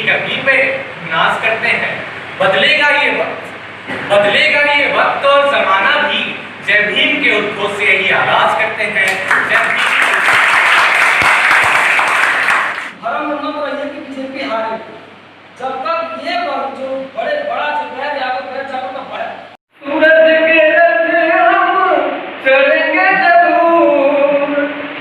करनी पे नाज करते हैं। बदलेगा ये वक्त और जमाना भी, जय भीम के उद्घोष से यही आगाज करते हैं। जय भीम। धर्म नम्र रहिए कि बीजेपी हारे। जब तक ये वर्ग जो बड़ा जो बैठ जाकर तो बड़ा सूरज के रथ हम चढ़ेंगे जरूर,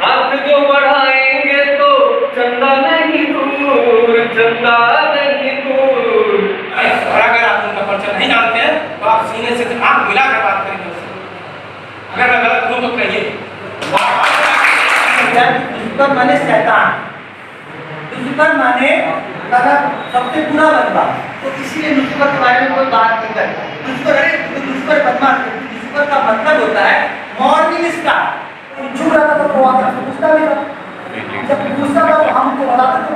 हाथ जो बढ़ाएंगे तो चंदा नहीं दूर, चंदा नहीं दूर। अगर आप उनका पर्चा नहीं जानते हैं तो आप सीने से आंख मिलाकर बात करेंगे उससे। अगर मैं गलत हूं तो कहिए। दुष्कर माने शैतान, दुष्कर माने सबसे बुरा बंदा। तो इसीलिए दुष्कर के बारे में कोई बात नहीं करता। दुष्कर बदमाश, दुष्कर का मतलब होता है मॉर्निंग स्टार। चुप रहता था तो आकर पूछता भी था, जब पूछता था तो हम तो बताते थे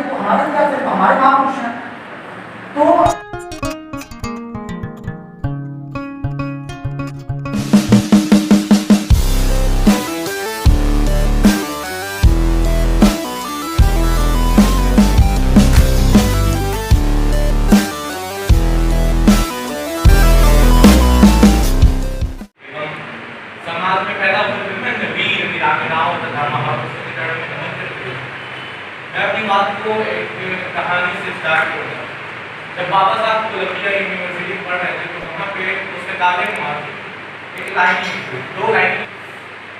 तो हमारे क्या सिर्फ हमारे महापुरुष हैं। तो मैं अपनी बात को एक कहानी से स्टार्ट करूँगा। जब बाबा साहब कोलंबिया यूनिवर्सिटी पढ़ रहे थे तो वहाँ पे पुस्तकालय में एक लाइन, दो लाइन,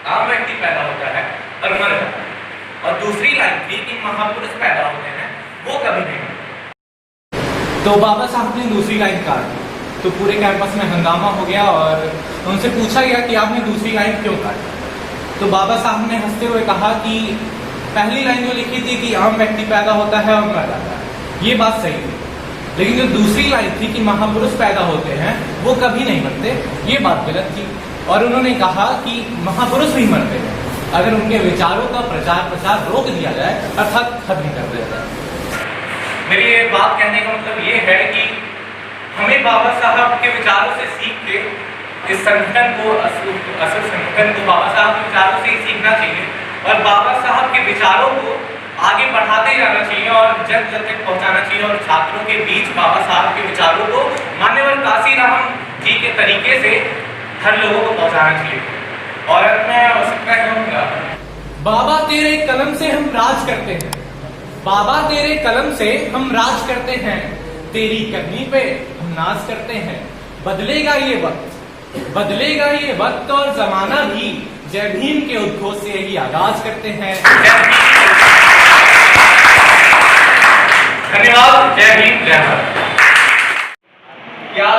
आम व्यक्ति पैदा होता है और मर जाता है, और दूसरी लाइन थी कि महापुरुष पैदा होते हैं वो कभी नहीं मरते। तो बाबा साहब ने दूसरी लाइन काट दी तो पूरे कैंपस में हंगामा हो गया और उनसे पूछा गया कि आपने दूसरी लाइन क्यों काटी। तो बाबा साहब ने हंसते हुए कहा कि पहली लाइन जो लिखी थी कि आम व्यक्ति पैदा होता है और मर जाता है, ये बात सही थी, लेकिन जो दूसरी लाइन थी कि महापुरुष पैदा होते हैं वो कभी नहीं मरते, ये बात गलत थी। और उन्होंने कहा कि महापुरुष भी मरते हैं अगर उनके विचारों का प्रचार रोक दिया जाए, अर्थात खत्म कर दिया जाए। मेरी ये बात कहने का मतलब ये है कि हमें बाबा साहब के विचारों से सीख के इस संगठन को, असल संगठन को बाबा साहब के विचारों से ही सीखना चाहिए और बाबा साहब के विचारों को आगे बढ़ाते जाना चाहिए और जन जन तक पहुंचाना चाहिए और छात्रों के बीच बाबा साहब के विचारों को मान्यवर काशीराम जी के तरीके से हर लोगों को पहुंचाना चाहिए। और मैं आवश्यकता कहूँगा, बाबा तेरे कलम से हम राज करते हैं, बाबा तेरे कलम से हम राज करते हैं, तेरी करनी पे हम नाज करते हैं। बदलेगा ये वक्त और जमाना भी, जय भीम के उद्घोष से यही आगाज करते हैं। धन्यवाद। जय भीम, जय भारत। क्या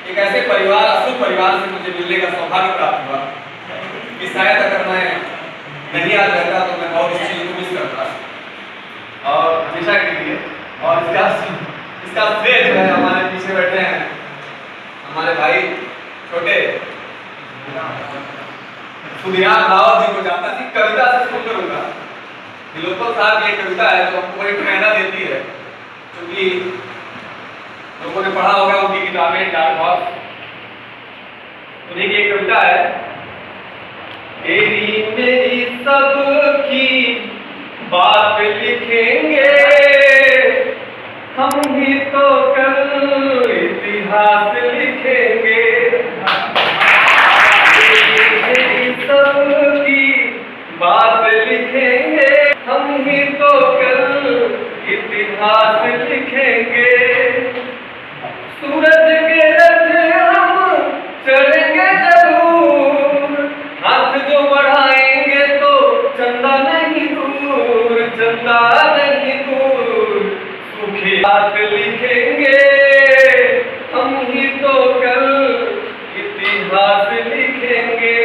एक ऐसे परिवार, अशुभ परिवार से मुझे मिलने का सौभाग्य प्राप्त हुआ कि शायद अगर मैं नहीं याद रहता तो मैं बहुत इस चीज को मिस करता और हमेशा के लिए। और इसका श्रेय जो है हमारे पीछे बैठे हैं हमारे भाई छोटे सुधियार राव जी को जाता थी। कविता से शुरू करूंगा। लोकल साहब की एक कविता है जो हमको एक प्रेरणा देती है, क्योंकि लोगों ने पढ़ा होगा उनकी किताबें डार्क हॉर्स। उन्हीं की एक कविता है, तेरी मेरी सबकी बात लिखेंगे हम ही तो कल इतिहास लिखेंगे, सबकी बात लिखेंगे हम ही तो कल इतिहास लिखेंगे। सूरज के रथ हम चढ़ेंगे जरूर, हाथ जो बढ़ाएंगे तो चंदा नहीं दूर, चंदा नहीं दूर, सूखी बात लिखेंगे हम ही तो कल इतिहास लिखेंगे।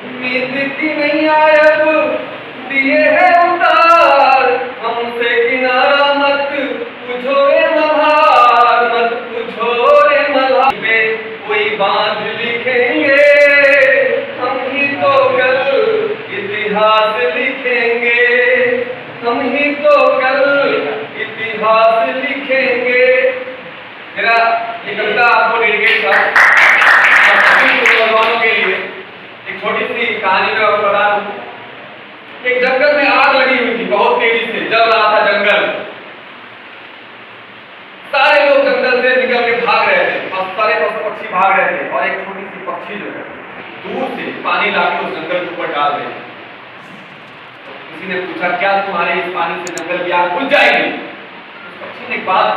उम्मीद की नहीं आयब दिए है उतार, हमसे किनारा मत पूछो रे मल्हार, मत पूछो रे मल्हार। पे कोई बांध लिखेंगे हम ही तो कल इतिहास लिखेंगे, हम ही तो कल इतिहास लिखेंगे। मेरा ये कविता आपको डेडिकेट था नौजवानों के लिए। एक छोटी सी कहानी में आपको बता दूं एक जंगल में आग लगी हुई थी, बहुत तेजी से जल रहा था जंगल। सारे लोग जंगल से निकल के भाग रहे थे और सारे पशु पक्षी भाग रहे थे और एक छोटी सी पक्षी जो है दूर से पानी लाके उस जंगल के ऊपर डाल रही। तो किसी ने पूछा क्या तुम्हारे इस पानी से जंगल की आग बुझ जाएगी? उस पक्षी ने एक बात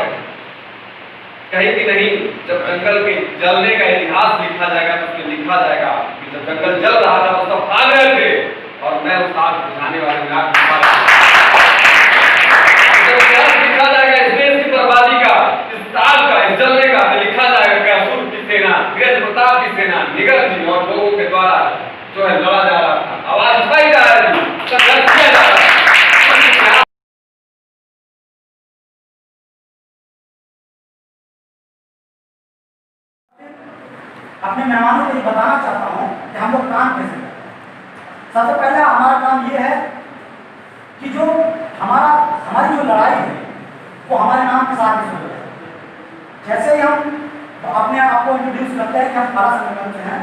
कही कि नहीं, जब जंगल के जलने का इतिहास लिखा जाएगा तो उसमें लिखा जाएगा कि जब जंगल जल रहा था तो सब भाग रहे थे और मैं उस आग बुझाने वाले में आग बुझा रहा था। जब इतिहास लिखा जाएगा इस देश की बर्बादी का, इस आग का, इस जलने का, तो लिखा जाएगा कि असुर की सेना, वीरेंद्र प्रताप की सेना, निगम जी और लोगों के द्वारा जो है लड़ा जा रहा था, आवाज उठाई जा रही थी, संघर्ष किया जा रहा था। अपने मेहमानों को ये बताना चाहता हूँ कि हम लोग काम कैसे करें। सबसे पहले हमारा काम ये है कि जो हमारी जो लड़ाई है वो हमारे नाम के साथ शुरू है। जैसे ही हम अपने आप को इंट्रोड्यूस करते हैं कि हम फला संगठन से हैं,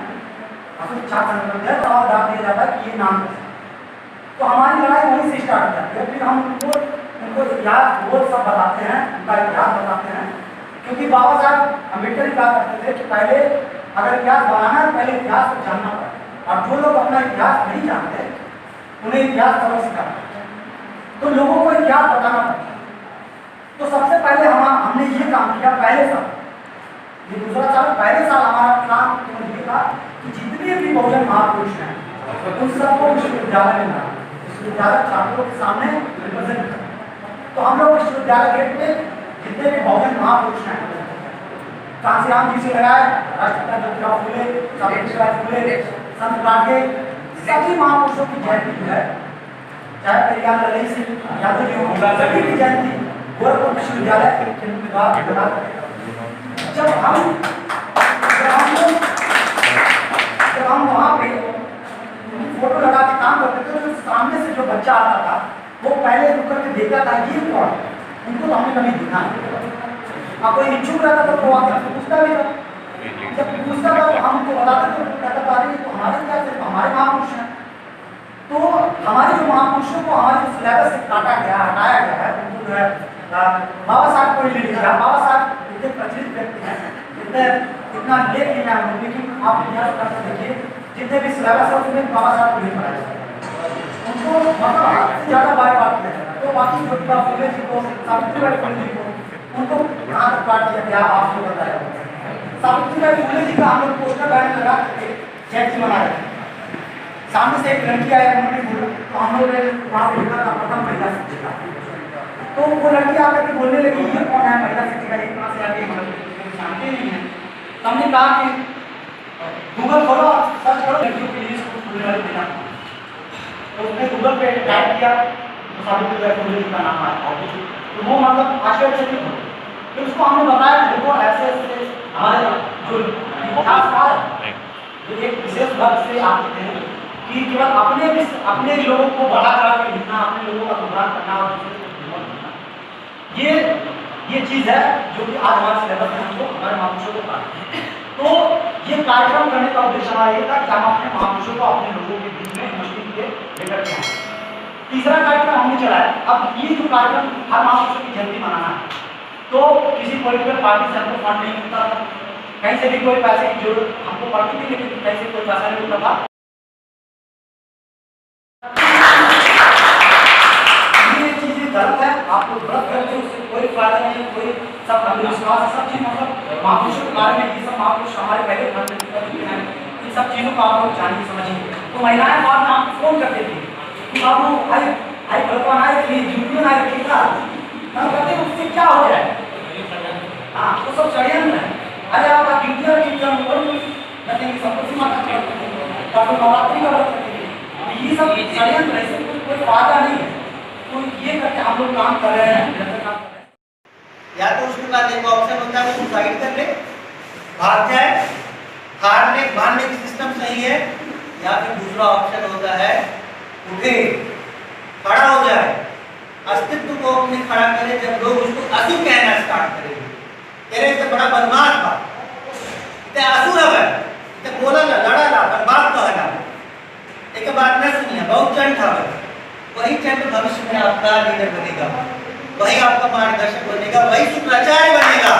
हम छात्र संगठन से, तो और डाल दिया जाता है कि ये नाम कैसे, तो हमारी लड़ाई वहीं से स्टार्ट हो जाती है। फिर हम उनको इतिहास वो सब बताते हैं, उनका इतिहास बताते हैं, क्योंकि बाबा साहब अम्बेडकर ही कहा करते थे कि पहले अगर इतिहास बनाना है पहले इतिहास को जानना पड़ेगा, और जो लोग अपना इतिहास नहीं जानते उन्हें इतिहास सबक सिखाना पड़ता है, तो लोगों को इतिहास बताना पड़ता है। तो सबसे पहले हमने ये काम किया पहले साल, ये दूसरा साल, पहले साल हमारा काम ये था कि जितने भी बहुजन महापुरुष हैं उन सबको विश्वविद्यालय में लाना, विश्वविद्यालय छात्रों के सामने रिप्रेजेंट करना। तो हम लोग विश्वविद्यालय गेट पे जितने भी बहुजन महापुरुष हैं, कांसीराम जी से लगाए, राष्ट्रपिता ज्योतिराव फूले, सावित्रीबाई फूले, संत गाडगे, सभी महापुरुषों की जयंती जो है, चाहे पेरियार ललित सिंह यादव जी हो, सभी की जयंती गोरखपुर विश्वविद्यालय जब हम वहाँ पे फोटो लगा के काम करते थे तो सामने से जो बच्चा आता था वो पहले रुक करके देखता था ये कौन, उनको तो हमने कभी देखा नहीं। अब कोई इच्छुक रहता तो वो आकर पूछता भी था, जब पूछता था तो हम उनको बताते तो कहता था अरे तो हमारे क्या सिर्फ हमारे महापुरुष हैं। तो हमारे जो महापुरुषों को हमारे जो सिलेबस से काटा गया, हटाया गया है, उनको जो है बाबा साहब को ले लिया। बाबा साहब इतने प्रचलित व्यक्ति हैं, इतना लेख लिया है, लेकिन आप इतिहास करके देखिए जितने भी सिलेबस है उसमें बाबा साहब को नहीं पढ़ाया जाता, उनको मतलब ज़्यादा बार बात किया जाता। तो बाकी ज्योतिबा फूले जी को, सावित्रीबाई फूले जी को, उनको कहाँ तक काट दिया गया आपको बताया। सावित्रीबाई फूले जी का हम लोग पोस्टर बैनर लगा जयंती मना रहे थे, सामने से एक लड़की आया उन्होंने बोला, तो हम लोग ने वहाँ पे लिखा था प्रथम महिला शिक्षिका। तो वो लड़की आकर के बोलने लगी ये कौन है महिला शिक्षिका, ये कहाँ से आके जानते नहीं है। तो हमने कहा कि गूगल खोलो और सर्च करो लड़कियों के लिए स्कूल खुलने वाले देना। तो उसने गूगल पे टाइप किया तो सावित्रीबाई फूले जी का नाम आया, तो वो मतलब आश्चर्यचकित हो। फिर उसको हमने बताया देखो ऐसे ऐसे हमारे जो इतिहासकार जो एक विशेष वर्ग से आते थे कि केवल अपने लोगों को बढ़ा चढ़ा के लिखना, अपने लोगों का गुमराह करना और दूसरे को लिखना, ये चीज़ है जो कि आज हमारे सिलेबस में हमको हमारे महापुरुषों को पढ़ाते हैं। तो ये कार्यक्रम करने का उद्देश्य हमारा ये था कि हम अपने महापुरुषों को अपने लोगों के बीच में यूनिवर्सिटी के लेकर के आए। तीसरा कार्यक्रम हमने चलाया, अब ये जो कार्यक्रम हर महापुरुषों की जयंती मनाना है, तो किसी पॉलिटिकल पार्टी से हमको फंड नहीं मिलता था, कहीं से भी कोई पैसे की जरूरत हमको पड़ती थी, लेकिन कहीं से कोई पैसा नहीं मिलता था। ये चीजें गलत है, आपको गलत करते उससे कोई फायदा नहीं, कोई सब अंधविश्वास सब चीज मतलब महापुरुषों के बारे में ये सब महापुरुष हमारे पहले हैं, इन सब चीजों को आप लोग जानिए समझिए। तो महिलाएं बाद में आपको फोन करते थे कि बाबू आई भगवान आए थे ड्यूटी आए थे क्या, हम कहते हैं उससे क्या हो जाए, हाँ वो सब षड्यंत्र है। अरे आप ड्यूटी और एग्जाम कहते हैं सब कुछ माता करते नवरात्रि का व्रत करते हैं, ये सब षड्यंत्र है, इससे कोई फायदा नहीं है। तो ये करके हम लोग काम कर रहे हैं। या तो उसके बाद एक ऑप्शन होता है वो सुसाइड कर ले, भाग जाए, हारने मानने की सिस्टम सही है, या फिर दूसरा ऑप्शन होता है उठे खड़ा हो जाए, अस्तित्व को अपने खड़ा करे। जब लोग उसको असुर कहना स्टार्ट करेंगे, तेरे से बड़ा बदमाश बा, ते असुर है, ते बोला ना लड़ा ना बर्बाद तो है ना, एक बात न सुनिए बहुत चंट है, वही चंद्र भविष्य में आपका लीडर बनेगा, वही आपका मार्गदर्शक बनेगा, वही शुक्राचार्य बनेगा।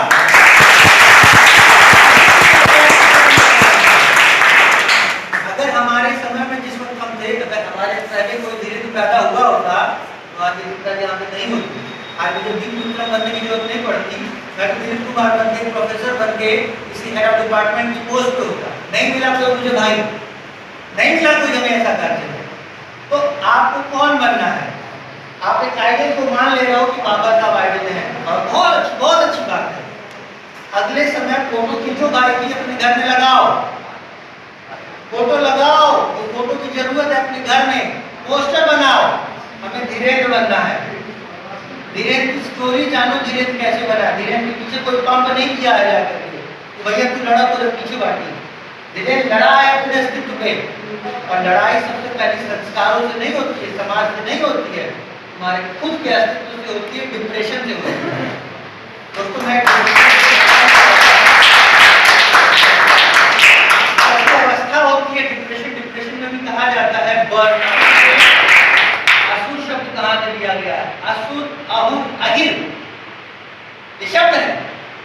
अगर हमारे समय में जिस वक्त हम थे, अगर हमारे पहले कोई धीरे पैदा हुआ होता तो आज ये यहाँ पे नहीं होती। आज मुझे दिन विक्रम बनने की जरूरत नहीं पड़ती, मैं तो दिलीप कुमार बन के प्रोफेसर बन के किसी हेड ऑफ डिपार्टमेंट की पोस्ट पे होता। नहीं मिला कोई मुझे भाई, नहीं मिला कोई हमें ऐसा कार्य। तो आपको कौन बनना है? आप एक आइडियल को मान ले रहे हो कि बाबा साहब आइडियल है, और बहुत अच्छी बात है। अगले समय फोटो खींचो भाई की, अपने घर में लगाओ, फोटो लगाओ, वो फोटो की जरूरत है अपने घर में, पोस्टर बनाओ। हमें धीरेन्द्र बनना है। धीरेन्द्र की स्टोरी जानो, धीरेन्द्र कैसे बना। धीरेन्द्र के पीछे कोई पंप नहीं किया है जाकर के भैया तू लड़ा तो पीछे बांटी। धीरेन्द्र लड़ा है अपने अस्तित्व पे, और लड़ाई सबसे पहले संस्कारों से नहीं होती है, समाज से नहीं होती है, हमारे खुद के अस्तित्व से होती है, डिप्रेशन से होती है। दोस्तों मैं अवस्था होती है डिप्रेशन। डिप्रेशन में भी कहा जाता है बर्न। असुर शब्द कहाँ से लिया गया है? असुर, अहुर, अहिर, ये शब्द है।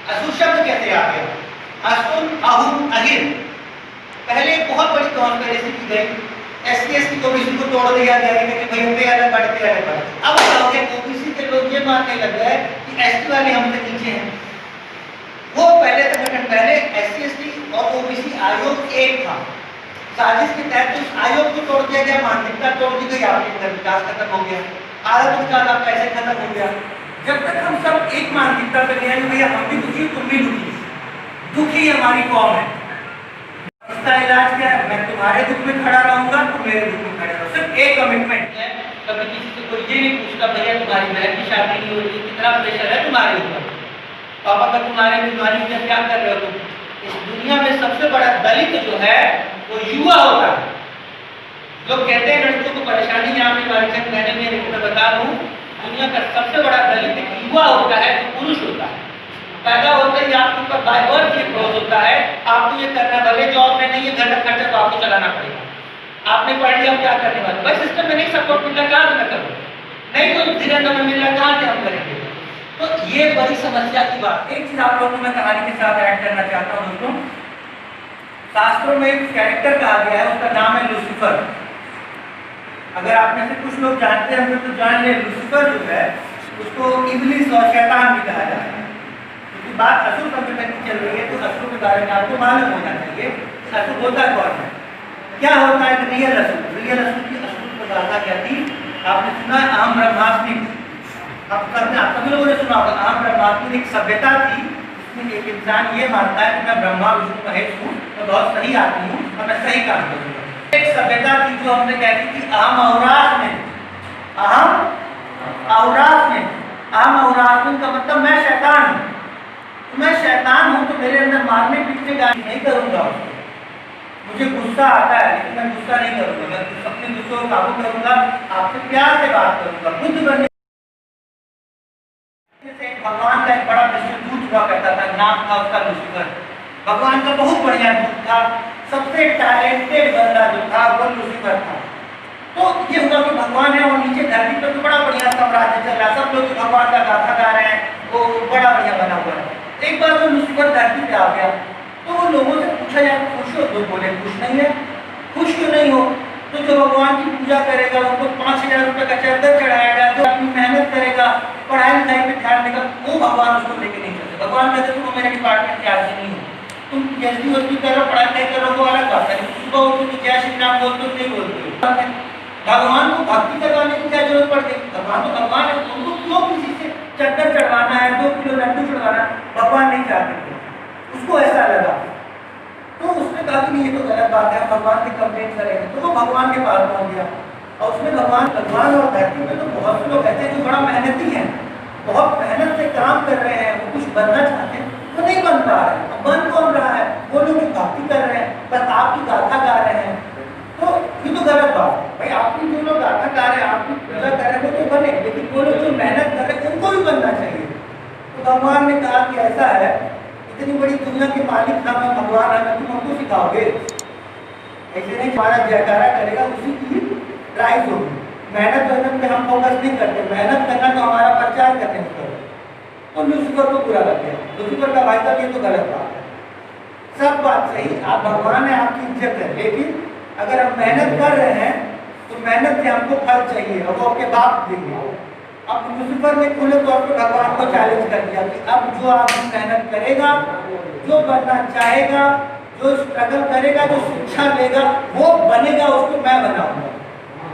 असुर शब्द कैसे आ गया? असुर, अहुर, अहिर। पहले बहुत बड़ी कॉन्स्पिरेसी की गई, एससी ओबीसी को तोड़ दिया गया कि भैया पे अलग बढ़ते अलग बढ़ते। अब क्या हो गया? ओबीसी के लोग ये मानने लग गए कि एसटी वाले हमसे नीचे हैं। वो पहले संगठन, पहले एससी और ओबीसी आयोग एक था, साजिश के तहत उस आयोग को तोड़ दिया गया, मानसिकता तोड़ दी गई, आपका विकास खत्म हो गया, आदत विकास आपका ऐसे खत्म हो गया। जब तक हम सब एक मानसिकता पे गए भैया हम भी दुखी, तुम भी दुखी, दुखी हमारी कौम है, इसका इलाज क्या है? मैं तुम्हारे दुख में खड़ा रहूंगा, तुम मेरे दुख में खड़े रहो। सिर्फ एक कमिटमेंट है। कभी किसी से कोई ये नहीं पूछता भैया तुम्हारी बहन की शादी नहीं हो रही, कितना प्रेशर है तुम्हारे ऊपर, पापा का तुम्हारे बीमारी में क्या कर रहे हो तुम? इस दुनिया में सबसे बड़ा दलित जो है वो युवा होता है। लोग कहते हैं लड़कियों को परेशानी है आपकी बालिका मैंने मेरे को बता दूं, दुनिया का सबसे बड़ा दलित युवा होता है, जो पुरुष होता है। पैदा होते ही आपके ऊपर बाय बर्थ ये ग्रोथ होता है, आपको ये करना, भले जॉब में नहीं है, घर का खर्चा तो आपको चलाना पड़ेगा। आपने पढ़ लिया, क्या करने वाले? भाई सिस्टम में नहीं सपोर्ट मिल रहा, कहाँ से मैं करूँ? नहीं तो धीरे में मिल रहा, कहाँ से हम करेंगे? तो ये बड़ी समस्या की बात। एक चीज आप लोगों को मैं कहानी के साथ ऐड करना चाहता हूँ दोस्तों। शास्त्रों में एक कैरेक्टर कहा गया है, उसका नाम है लूसीफर। अगर आप में से कुछ लोग जानते हैं तो जान ले, लूसीफर जो है उसको इब्लिस और शैतान भी कहा जाता है। क्योंकि बात असुर संगठन की चल रही है तो असुर के बारे में आपको मालूम होना चाहिए। असुर होता कौन है, क्या होता है? रियल असुर। रियल असुर की असुर प्रधानता क्या थी? आपने सुना है अहम ब्रह्मास्मि, आप सभी लोगों ने सुना होगा। अहम ब्रह्मास्मि एक सभ्यता थी, जिसमें एक इंसान ये मानता है कि मैं ब्रह्मा विष्णु महेश हूँ, मैं बहुत सही आदमी हूँ और मैं सही काम करूँगा। एक सभ्यता थी जो हमने कहती थी अहम अवरास्मि। अहम अवरास्मि, अहम अवरास्मि का मतलब मैं शैतान हूँ। तो मैं शैतान हूँ तो मेरे अंदर मारने पीटने गाली नहीं करूँगा उसको। मुझे गुस्सा आता है लेकिन मैं गुस्सा नहीं करूँगा, मैं अपने गुस्से को काबू करूँगा, आपसे प्यार से बात करूँगा। बुद्ध बनने भगवान का एक बड़ा विष्णुदूत हुआ करता था, नाम था उसका लूसीफर। भगवान का बहुत बढ़िया दूत था, सबसे टैलेंटेड बंदा जो था वो लूसीफर था। तो ये हुआ कि भगवान है और नीचे धरती पर तो बड़ा बढ़िया साम्राज्य चल रहा, सब लोग भगवान का गाथा गा रहे हैं, वो बड़ा बढ़िया बना हुआ है। एक बार वो लूसीफर धरती पे आ गया तो वो लोगों से पूछा जाए खुश हो? तो बोले खुश नहीं है। खुश क्यों नहीं हो? तो जो भगवान की पूजा करेगा उनको 5000 रुपये का चद्दर चढ़ाएगा, जो अपनी मेहनत करेगा, पढ़ाई लिखाई पे ध्यान देगा, वो भगवान उसको लेके नहीं चलते। भगवान कहते तुम मेरे डिपार्टमेंट के आदमी नहीं हो, तुम PhD कर रहे हो, पढ़ाई लिखाई कर रहे हो, वो अलग बात है। सुबह उठ के जय श्री राम बोलते हो नहीं बोलते हो। भगवान को भक्ति करवाने की क्या जरूरत पड़ गई? भगवान तो भगवान है, उनको क्यों किसी से चद्दर चढ़वाना है, 2 किलो लड्डू चढ़वाना? भगवान नहीं चाहते थे, उसको ऐसा लगा। तो उसने कहा कि ये तो गलत बात है, भगवान से कंप्लेंट करेंगे। तो वो भगवान के पास पहुंच गया और उसमें भगवान और धरती में तो बहुत से लोग ऐसे हैं जो बड़ा मेहनती हैं, बहुत मेहनत से काम कर रहे हैं, वो कुछ बनना चाहते हैं, वो नहीं बन पा रहे हैं। बन कौन रहा है? वो लोग भक्ति कर रहे हैं, बस आपकी गाथा गा रहे हैं। तो ये तो गलत बात है भाई। आपकी जो लोग गाथा गा रहे हैं, आपकी पूजा कर रहे हैं, वो तो बने, लेकिन वो लोग जो मेहनत कर रहे हैं उनको भी बनना चाहिए। तो भगवान ने कहा कि ऐसा है, इतनी बड़ी दुनिया के मालिक था मैं, भगवान है, तुम हमको सिखाओगे? ऐसे नहीं, हमारा जयकारा करेगा उसी की राइज होगी। मेहनत वहनत पे हम फोकस नहीं करते, मेहनत करना तो हमारा प्रचार करने में करो। तो लूसीफर को बुरा लग गया। लूसीफर का भाई साहब ये तो गलत बात है, सब बात सही, आप भगवान है, आपकी इज्जत है, लेकिन अगर हम मेहनत कर रहे हैं तो मेहनत से हमको फल चाहिए और वो आपके बाप देंगे। अब लूसीफर ने खुले तौर पर भगवान को चैलेंज कर दिया कि अब जो आदमी मेहनत करेगा, जो बनना चाहेगा, जो स्ट्रगल करेगा, जो शिक्षा लेगा, वो बनेगा, उसको मैं बनाऊंगा।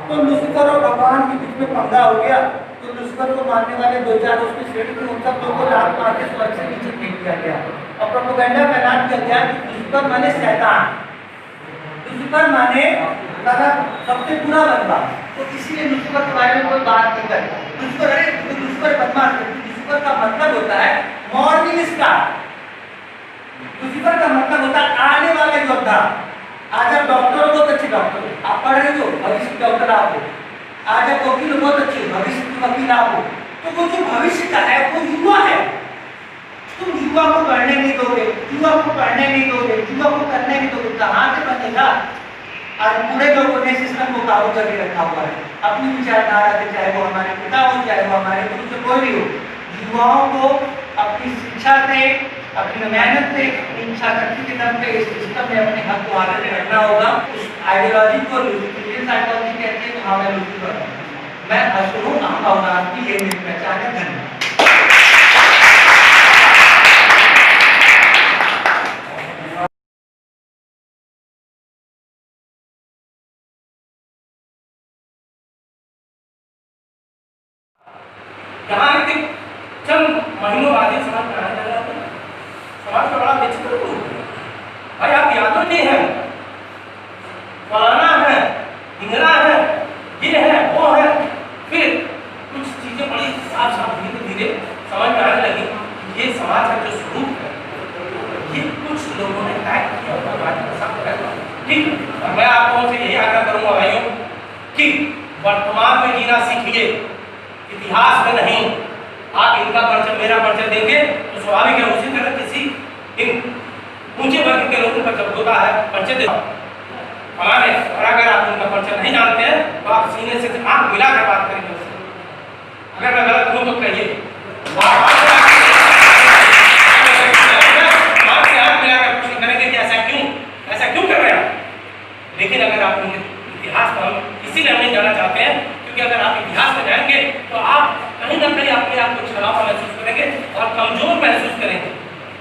तो लूसीफर और भगवान के बीच में पंगा हो गया। तो लूसीफर को मारने वाले 2-4 उसके श्रेणी थे, उन सब लोगों को लात मार के स्वर्ग से नीचे फेंक दिया गया और प्रोपेगेंडा का ऐलान किया गया कि लूसीफर माने शैतान, लूसीफर माने सबसे बुरा बनवा। तो इसीलिए लूसीफर के बारे में कोई बात नहीं करता। लूसीफर, अरे लूसीफर बदमाश है। लूसीफर का मतलब होता है मॉर्निंग स्टार। लूसीफर का मतलब होता है आने वाला योद्धा। आज आप डॉक्टर हो, बहुत अच्छे डॉक्टर, आप पढ़ रहे हो, भविष्य के डॉक्टर आप हो। आज आप वकील हो, बहुत अच्छे, भविष्य के वकील आप हो। तो वो जो भविष्य का है वो युवा है। तुम युवा को पढ़ने नहीं दोगे, युवा को पढ़ने नहीं दोगे, युवा को करने नहीं दोगे, कहाँ से बनेगा? आज पूरे लोगों ने सिस्टम को काबू करके रखा हुआ है अपनी विचारधारा से, चाहे वो हमारे पिता हो, चाहे वो हमारे गुरु से कोई भी हो। युवाओं को अपनी शिक्षा से, अपनी मेहनत से, इच्छा शक्ति के दम पे इस सिस्टम में अपने हक को हासिल करना होगा। उस आइडियोलॉजी को लूसीफियन साइकोलॉजी कहते हैं। तो हाँ, मैं लूसीफर, मैं असुर हूँ, हम अवनाश की, ये मेरी पहचान है। धन्यवाद। यहाँ एक चंद महीनों बाद ही समाज में आने लगा। समाज का बड़ा विचित्र रूप है। भाई आप यादव जी हैं, फलाना है, इंगरा है, ये है, वो है। फिर कुछ चीजें बड़ी साफ साफ धीरे धीरे समझ में आने लगी। ये समाज का जो स्वरूप है, ये कुछ लोगों ने तय किया हुआ। ठीक है, मैं आप लोगों से यही आग्रह करूंगा भाइयों कि वर्तमान में जीना सीखिए, इतिहास में नहीं। आप इनका परिचय, मेरा परिचय देंगे तो स्वाभाविक है उसी तरह किसी ऊंचे वर्ग के लोगों का जब होता है परिचय दे फलाने, और अगर आप उनका परिचय नहीं जानते हैं तो आप सीने से आंख मिला कर बात करेंगे उससे। अगर मैं गलत हूं तो कहिए, आंख मिला कर प्रश्न करेंगे कि ऐसा क्यों कर रहे हैं। लेकिन अगर आप इतिहास पर इसीलिए हम नहीं जाना चाहते हैं क्योंकि अगर आप इतिहास में जाएंगे तो आप कहीं ना कहीं अपने आप को छलावा महसूस करेंगे और कमजोर महसूस करेंगे।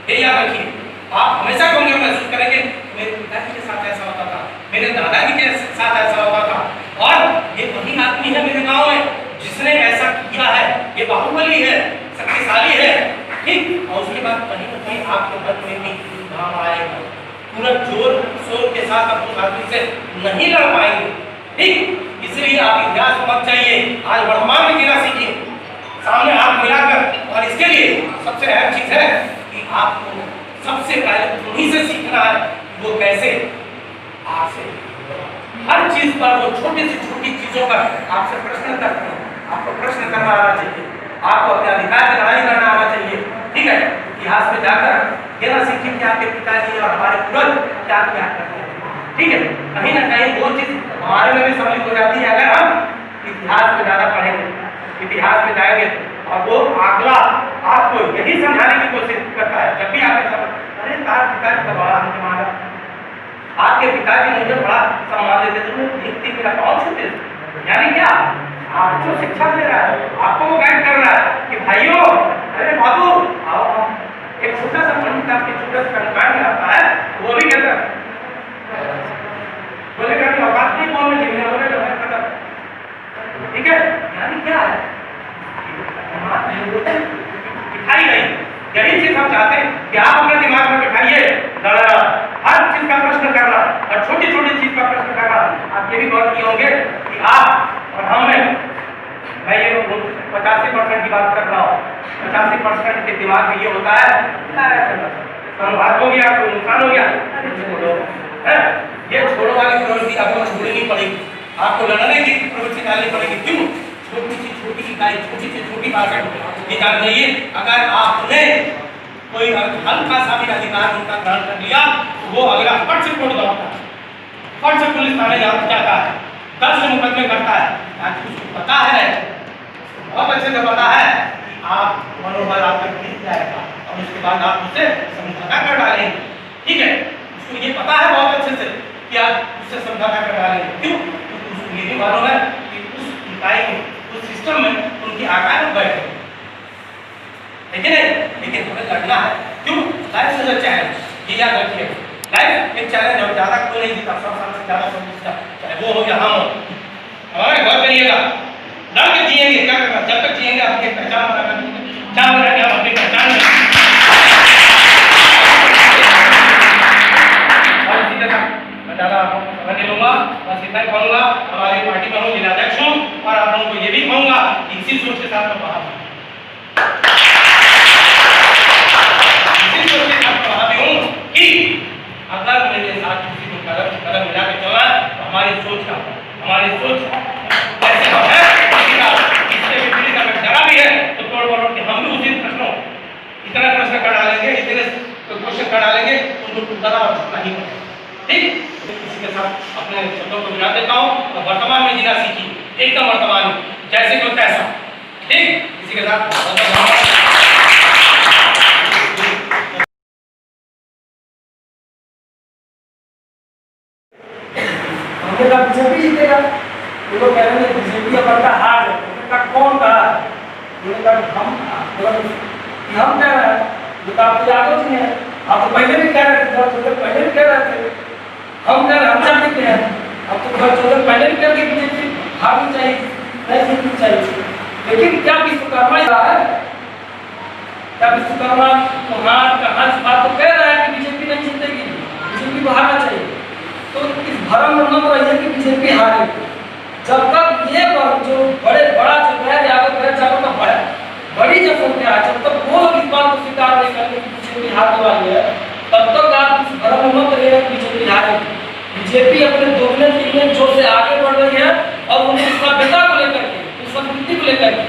ये याद रखिए, आप हमेशा कमजोर महसूस करेंगे। मेरे पिताजी के साथ ऐसा होता था, मेरे दादाजी के साथ ऐसा होता था, और ये वही आदमी है मेरे गांव में जिसने ऐसा किया है। ये बाहुबली है, शक्तिशाली है, ठीक। और उसके बाद कहीं ना कहीं आपके मन में भी भाव आएगा, पूरा जोर शोर के साथ आप उस आदमी से नहीं लड़ पाएंगे, ठीक। इसलिए आप इतिहास को मत चाहिए, आज वर्तमान में जीना सीखिए, सामने हाथ मिलाकर। और इसके लिए सबसे अहम चीज है कि आपको सबसे पहले उन्हीं से सीखना है वो कैसे आपसे हर चीज पर, वो छोटी से छोटी चीजों पर आपसे प्रश्न करते हैं। आपको प्रश्न करना आना चाहिए, आपको अपने अधिकार की लड़ाई करना आना चाहिए, ठीक है। इतिहास में जाकर ये ना सीखिए कि आपके पिताजी और हमारे पूर्वज क्या क्या करते हैं, ठीक है। कहीं ना कहीं वो चीज हमारे में भी सम्मिलित हो जाती है अगर हम इतिहास में ज्यादा पढ़ेंगे, इतिहास में जाएंगे। और वो अगला आपको यही समझाने की कोशिश करता है जब भी आपके साथ, अरे तार पिताजी का बड़ा हमने माना, आपके पिताजी मुझे बड़ा सम्मान देते थे, देखती मेरा कौन छूटे। यानी क्या, आपको शिक्षा दे रहा है, आपको वो गाइड कर रहा है कि भाइयों, अरे बाबू आओ। एक छोटा सा पंडित आपके छोटे से कंकाल में आता है, वो भी कहता है बोलेगा कि औकात नहीं बोलने की, बोलेगा, ठीक है। यानी क्या है, बिठाई गई। यही चीज हम चाहते हैं कि आप अपने दिमाग में बिठाइए, लड़ना, हर चीज का प्रश्न करना और छोटी छोटी चीज का प्रश्न करना। आप ये भी गौर किए होंगे कि आप और हम में, मैं ये 85% की बात कर रहा हूँ, 85% के दिमाग में ये होता है बात हो गया, कोई नुकसान हो गया, छोड़ो है। ये छोड़ो वाली प्रवृत्ति आपको छोड़नी पड़ेगी, आपको लड़ने की प्रवृत्ति डालनी पड़ेगी। क्यों? छोटी सी छोटी इकाई, छोटी से छोटी बात निकाल रही है। अगर आपने कोई हल्का सा भी अधिकार उनका ग्रहण कर लिया तो वो अगला फट से कोर्ट दौड़ता है, फट से पुलिस थाने जाता है, 10 मुकदमे करता है। ताकि उसको पता है, बहुत अच्छे से पता है, आप मनोबल आपका गिर जाएगा और उसके बाद आप उससे समझौता कर डालेंगे। ठीक है, उसको ये पता है बहुत अच्छे से कि आप उससे समझौता कर डालेंगे। क्यों? क्योंकि उसको ये भी मालूम है कि उस इकाई में, उस सिस्टम में उनकी आकार बैठे, है कि नहीं? लेकिन हमें लड़ना है। क्यों? लाइफ इज अ चैलेंज, ये याद रखिए। लाइफ एक चैलेंज है, ज़्यादा कोई नहीं जीता, 100 साल से ज़्यादा कोई नहीं जीता, चाहे वो हो या हम हो। हमारे घर करिएगा, लड़ के जिएंगे, क्या करना, जब तक जिएंगे अपनी एक पहचान बनाकर, क्या बनाएंगे हम अपनी पहचान में। और इसी तरह मैं ज़्यादा समय नहीं लूँगा, बस इतना ही कहूँगा, हमारी पार्टी में हूँ, जिलाध्यक्ष हूँ, और आप लोगों को ये भी कहूँगा कि इसी सोच के साथ मैं बाहर हूँ, इसी सोच के साथ मैं बाहर हूँ कि अगर मेरे साथ किसी को कदम मिला के चलना है तो हमारी सोच का, हमारी सोच कैसे हम है, इससे विपरीत अगर जरा भी है तो तोड़ मरोड़ के हम भी उसी प्रश्नों, इतना प्रश्न कर डालेंगे, इतने क्वेश्चन कर डालेंगे, उनको टुकड़ा और टुकड़ा ही होगा। ठीक, इसी के साथ अपने शब्दों को विराम देता हूँ और वर्तमान में जीना सीखिए, एकदम वर्तमान में, जैसे कोई तैसा। ठीक, इसी के साथ हमने कहा बीजेपी जीतेगा, वो लोग कह रहे हैं बीजेपी अपन का हार है। हमने कहा कौन कहा? उन्होंने कहा हम कह रहे हैं, जो तो आपको यादव जी हैं, आप तो पहले भी कह रहे थे, 10 दिन पहले भी कह रहे थे, हम कह रहे हैं हम चाहते हैं, अब तो 10 दिन पहले भी कह रहे बीजेपी हारनी चाहिए, नहीं जीतनी चाहिए। लेकिन क्या विश्वकर्मा है, क्या विश्वकर्मा कुम्हार कहाँ इस बात को कह रहा है कि बीजेपी नहीं जीतेगी, बीजेपी को हारना चाहिए? तो इस भरम में मत रहिए कि बीजेपी हारेगी। जब तक ये जो बड़ा जो गैर जागरूक का बड़ी जब संख्या है, जब तक वो लोग इस बात को स्वीकार नहीं करेंगे कि बीजेपी हारने वाली है, तब तक आप इस भरम में मत रहिए कि बीजेपी हारेगी। बीजेपी अपने दोगुने तिगुने जोर से आगे बढ़ रही है और उनकी सभ्यता को लेकर के, उस संस्कृति को लेकर के,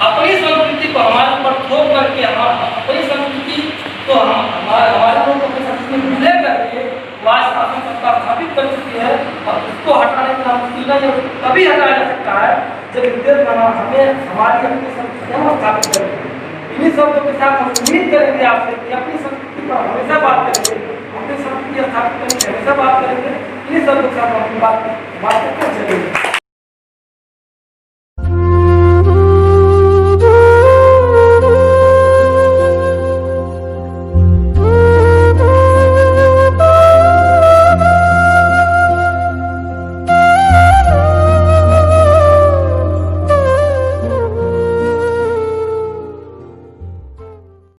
अपनी संस्कृति को हमारे ऊपर थोप करके, अपनी संस्कृति तो हमारे लोग अपनी संस्कृति भूले करके आज शासन सत्ता स्थापित कर चुकी है और उसको हटाने का मुश्किल नहीं है। तभी हटाया जा सकता है जब विद्युत हमें हमारी अपनी संस्कृति हम स्थापित करेंगे। इन्हीं शब्दों के साथ हम उम्मीद करेंगे आपसे कि अपनी संस्कृति पर हमेशा बात करेंगे, अपनी संस्कृति स्थापित करने की हमेशा बात करेंगे। इन्हीं शब्दों के साथ हम अपनी बात करके चलेंगे।